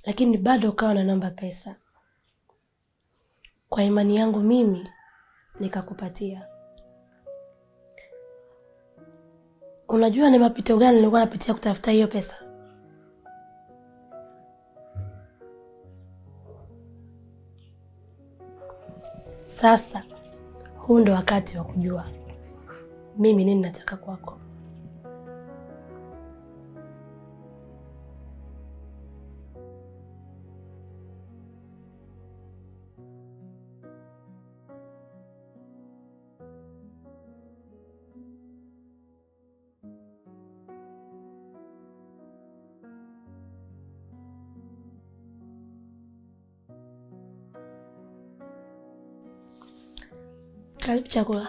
lakini bado ukawa unaomba pesa. Kwa imani yangu mimi nikakupatia. Unajua ni mapito gani nilikuwa napitia kutafuta hiyo pesa? Sasa huu ndo wakati wa kujua mimi nini nataka kwako. Karibu chakula.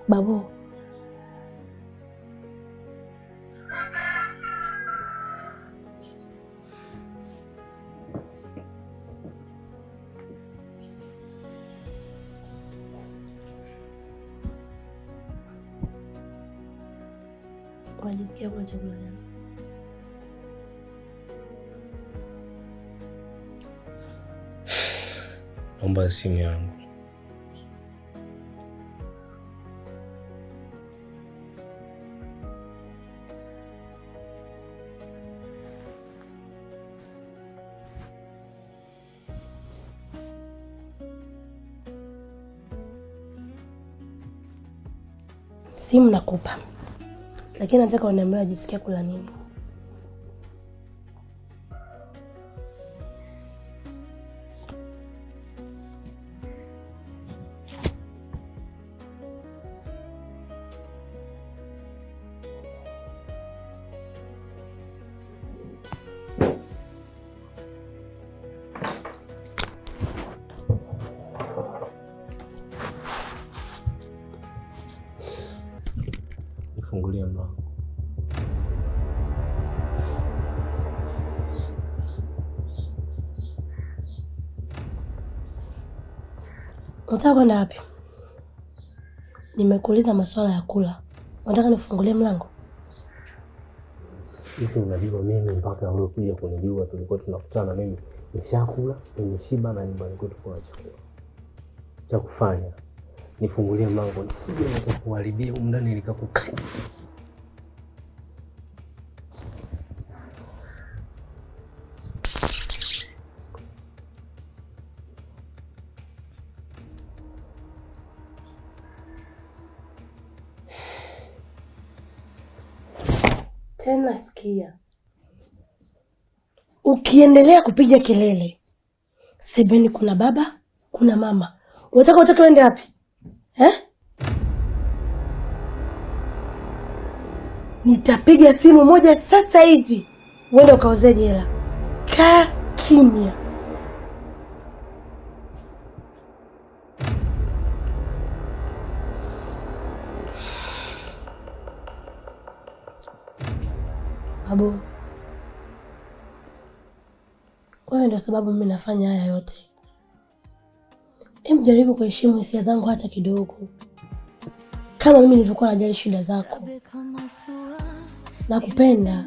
Babu, unajisikia kula chakula gani? Naomba simu yangu. Simu nakupa. Lakini nataka uniambie unajisikia kula nini? Nifungulie mlango. Unataka kwenda wapi? Nimekuuliza maswala ya kula. Unataka nifungulie mlango? Hivi unajua mimi mpaka wewe kuja kunijua tulikuwa tunakutana mimi nishakula, nimeshiba na nyumbani kwetu kuna chakula. Cha kufanya nifungulie mlango nisije nikakuharibia ndani nikakukaa. Tena sikia. Ukiendelea kupiga kelele, sebeni kuna baba, kuna mama. Unataka utoke uende wapi? Nitapiga simu moja sasa hivi. Uende ukaoze jela. Kaa kimya. Babu, kwa hiyo ndio sababu mimi nafanya haya yote. Jaribu kuheshimu hisia zangu hata kidogo. Kama mimi nilivyokuwa najali shida zako. Nakupenda.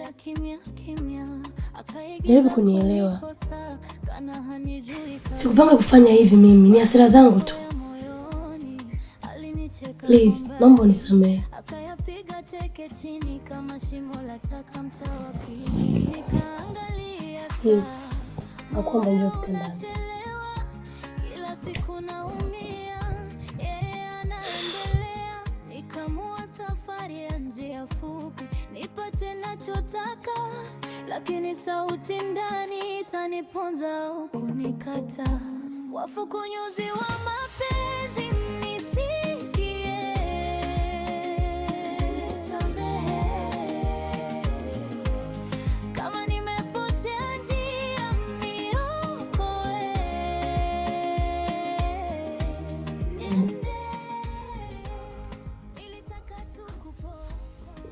Jaribu kunielewa. Sikupanga kufanya hivi mimi, ni hasira zangu tu. Please, naomba unisamehe. Please, nakuomba njoo kitandani. Nipate nachotaka, lakini sauti ndani itaniponza kunikata. Wafukunyuzi wa mapenzi nisikie. Nisamehe. Kama nimepotea njia niokoe.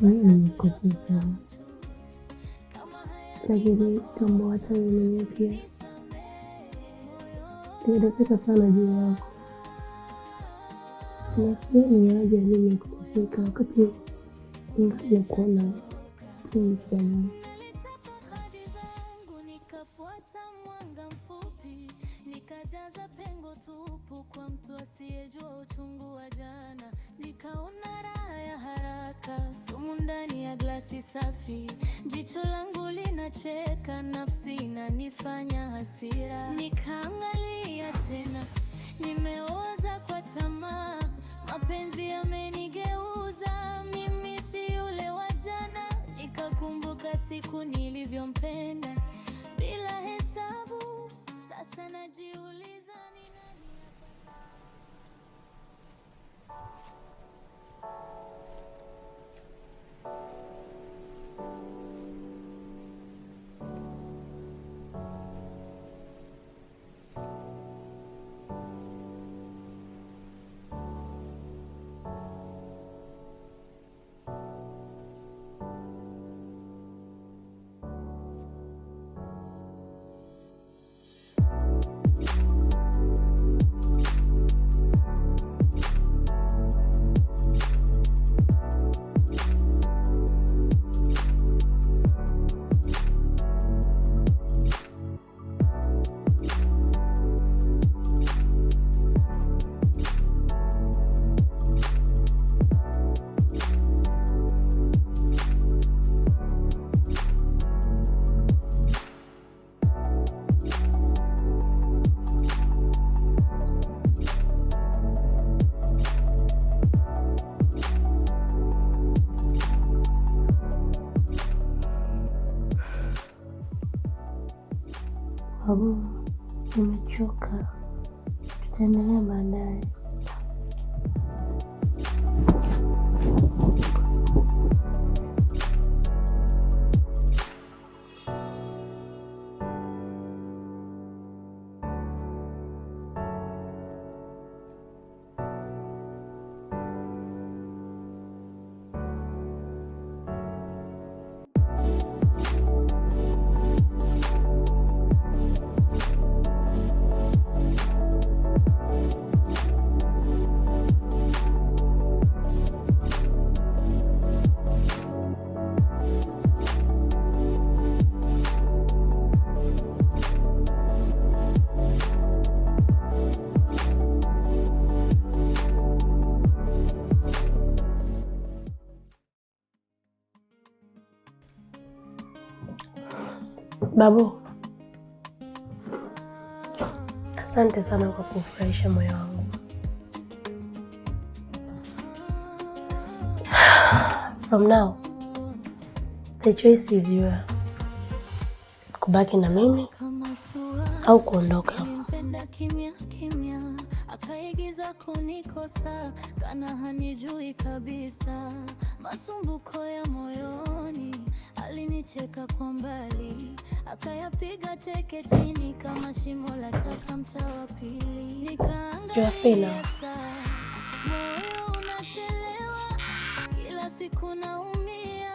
mimi nimekosea sana, lakini tambua hata wewe mwenyewe pia nimeteseka sana juu yako. Na sehemu ya haja mimi ya kuteseka wakati ingawa kuona please jamani. Nikafuata mwanga mfupi, nikajaza pengo tupu kwa mtu asiyejua uchungu wa jana. Nikaona raha ya haraka, sumu ndani ya glasi safi. Jicho langu linacheka, nafsi inanifanya hasira. Nikaangalia tena, nimeoza kwa tamaa. Mapenzi yamenigeuza, mimi si yule wa jana. Nikakumbuka siku nilivyompenda bila hesabu. Sasa najiuliza ni nani. Babu, nimechoka. Tutaendelea baadaye. Babu, asante sana kwa kufurahisha moyo wangu. From now, the choice is yours. Kubaki na mimi au kuondoka. Nilimpenda kimya kimya, akaigiza kunikosa, kana hanijui kabisa. Masumbuko ya moyoni, alinicheka kwa mbali, akayapiga teke chini kama shimo la taka mtaa wa pili. Nikaangalia saa, moyo unachelewa, kila siku naumia,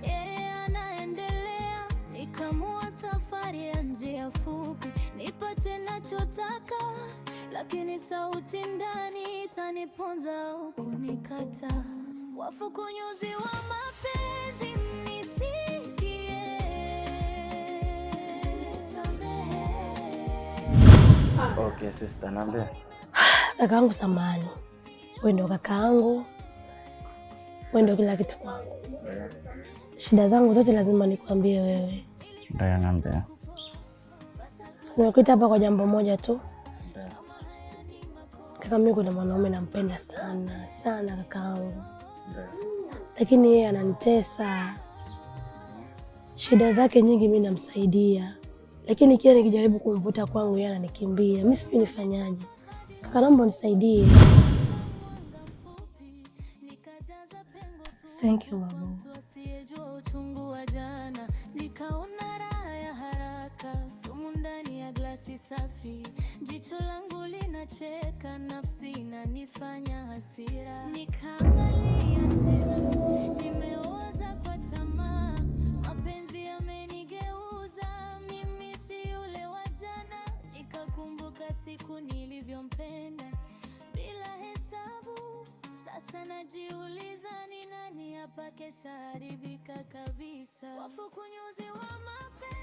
yeye anaendelea. Nikamua safari ya njia fupi, nipate nachotaka, lakini sauti ndani itaniponza au kunikata. Wafukunyuzi wa mapenzi nisikie, samehe. Okay, sister, naambia. Kakaangu samahani. Wewe ndo kakaangu. Wewe ndo kila kitu kwangu. Shida zangu zote lazima nikwambie wewe. Ndio, naambia. Nimekuita hapa kwa jambo moja tu. Kaka, mimi kuna mwanaume nampenda sana, sana kakaangu. Lakini yeye ananitesa. Shida zake nyingi mimi namsaidia. Lakini kila nikijaribu kumvuta kwangu yeye ananikimbia. Mimi sijui nifanyaje. Kaka, naomba unisaidie. Thank you, mama. Nikaona raha ya haraka, sumu ndani ya glasi safi. Jicho langu linacheka, nafsi inanifanya hasira. Nikaangalia tena, nimeoa hapa kesha haribika kabisa. Wafu kunyuzi wa mapenzi